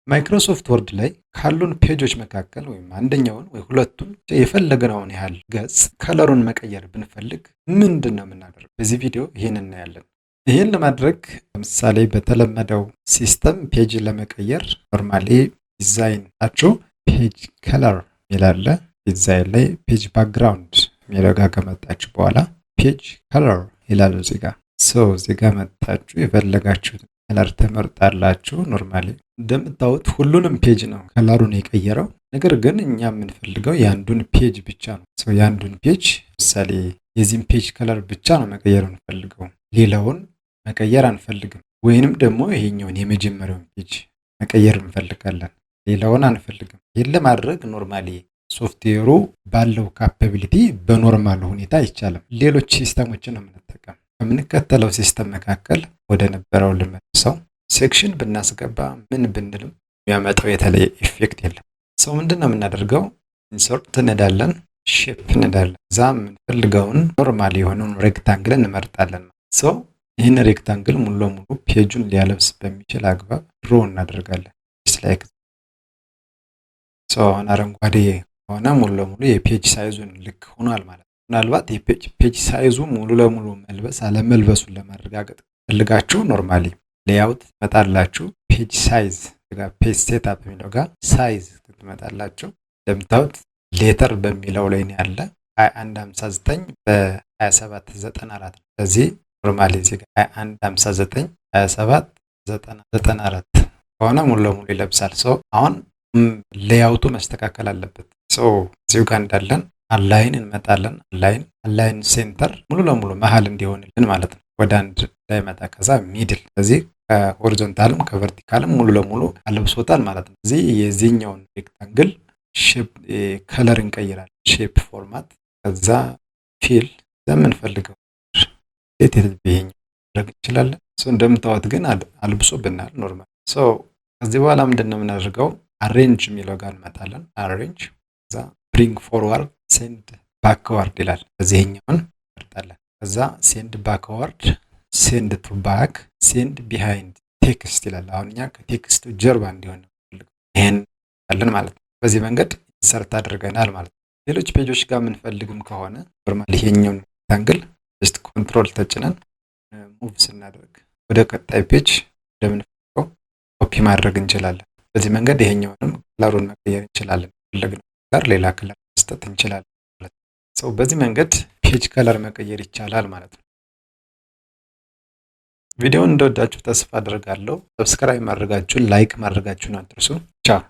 ማይክሮሶፍት ወርድ ላይ ካሉን ፔጆች መካከል ወይም አንደኛውን ወይ ሁለቱን የፈለግነውን ያህል ገጽ ከለሩን መቀየር ብንፈልግ ምንድን ነው የምናደርገው? በዚህ ቪዲዮ ይህን እናያለን። ይህን ለማድረግ ለምሳሌ በተለመደው ሲስተም ፔጅ ለመቀየር ኖርማሊ ዲዛይን ታችሁ ፔጅ ከለር ይላል። ዲዛይን ላይ ፔጅ ባክግራውንድ የሚለው ጋር ከመጣችሁ በኋላ ፔጅ ከለር ይላል። እዚህ ጋር መጣችሁ የፈለጋችሁት ከለር ተመርጣላችሁ። ኖርማሊ እንደምታዩት ሁሉንም ፔጅ ነው ከለሩን የቀየረው። ነገር ግን እኛ የምንፈልገው የአንዱን ፔጅ ብቻ ነው። የአንዱን ፔጅ ለምሳሌ የዚህን ፔጅ ከለር ብቻ ነው መቀየር እንፈልገው፣ ሌላውን መቀየር አንፈልግም። ወይንም ደግሞ ይሄኛውን የመጀመሪያውን ፔጅ መቀየር እንፈልጋለን፣ ሌላውን አንፈልግም። ይህን ለማድረግ ኖርማሊ ሶፍትዌሩ ባለው ካፓቢሊቲ በኖርማል ሁኔታ አይቻልም። ሌሎች ሲስተሞችን ነው የምንጠቀም። ከምንከተለው ሲስተም መካከል ወደ ነበረው ልመልሰው። ሴክሽን ብናስገባ ምን ብንልም የሚያመጣው የተለየ ኢፌክት የለም። ምንድን ነው የምናደርገው? ኢንሰርት እንሄዳለን፣ ሼፕ እንሄዳለን። እዛ የምንፈልገውን ኖርማል የሆነውን ሬክታንግል እንመርጣለን። ይህን ሬክታንግል ሙሉ ለሙሉ ፔጁን ሊያለብስ በሚችል አግባብ ድሮ እናደርጋለን። ላይክ አሁን አረንጓዴ ሆነ ሙሉ ለሙሉ የፔጅ ሳይዙን ልክ ሆኗል ማለት ነው። ምናልባት የፔጅ ሳይዙ ሙሉ ለሙሉ መልበስ አለመልበሱን ለማረጋገጥ ፈልጋችሁ ኖርማሊ ሌአውት ትመጣላችሁ። ፔጅ ሳይዝ ጋር ፔጅ ሴትአፕ የሚለው ጋር ሳይዝ ትመጣላችሁ። እንደምታዩት ሌተር በሚለው ላይ ነው ያለ 2159 በ2794 ስለዚህ ኖርማሊ እዚህ ጋር 2159 2794 ከሆነ ሙሉ ለሙሉ ይለብሳል። አሁን ሌአውቱ መስተካከል አለበት። እዚሁ ጋር እንዳለን አላይን እንመጣለን። አላይን ሴንተር ሙሉ ለሙሉ መሀል እንዲሆንልን ማለት ነው። ወደ አንድ ላይ መጣ፣ ከዛ ሚድል። ስለዚህ ከሆሪዞንታልም ከቨርቲካልም ሙሉ ለሙሉ አለብሶታል ማለት ነው። እዚህ የዚህኛውን ሬክታንግል ሼፕ ከለር እንቀይራለን። ሼፕ ፎርማት፣ ከዛ ፊል ለምንፈልገው ይሄኛው ማድረግ እንችላለን። እንደምታዩት ግን አልብሶብናል ኖርማል። ከዚህ በኋላ ምንድን ነው የምናደርገው? አሬንጅ የሚለው ጋር እንመጣለን። አሬንጅ፣ ከዛ ብሪንግ ፎርዋርድ ሴንድ ባክዋርድ ይላል። በዚህኛውን እንመርጣለን። ከዛ ሴንድ ባክዋርድ፣ ሴንድ ቱ ባክ፣ ሴንድ ቢሃይንድ ቴክስት ይላል። አሁን እኛ ከቴክስቱ ጀርባ እንዲሆን ይሄን ያለን ማለት ነው። በዚህ መንገድ ኢንሰርት አድርገናል ማለት ነው። ሌሎች ፔጆች ጋር የምንፈልግም ከሆነ ኖርማሊ ይሄኛውን ሬክታንግል ጀስት ኮንትሮል ተጭነን ሙቭ ስናደርግ ወደ ቀጣይ ፔጅ እንደምንፈልገው ኮፒ ማድረግ እንችላለን። በዚህ መንገድ ይሄኛውንም ከለሩን መቀየር እንችላለን። ፈለግነው ከለር ሌላ ከለር መስጠት እንችላለን ማለት ነው። በዚህ መንገድ ፔጅ ከለር መቀየር ይቻላል ማለት ነው። ቪዲዮውን እንደወዳችሁ ተስፋ አድርጋለሁ። ሰብስክራይብ ማድረጋችሁን፣ ላይክ ማድረጋችሁን አትርሱ። ቻው።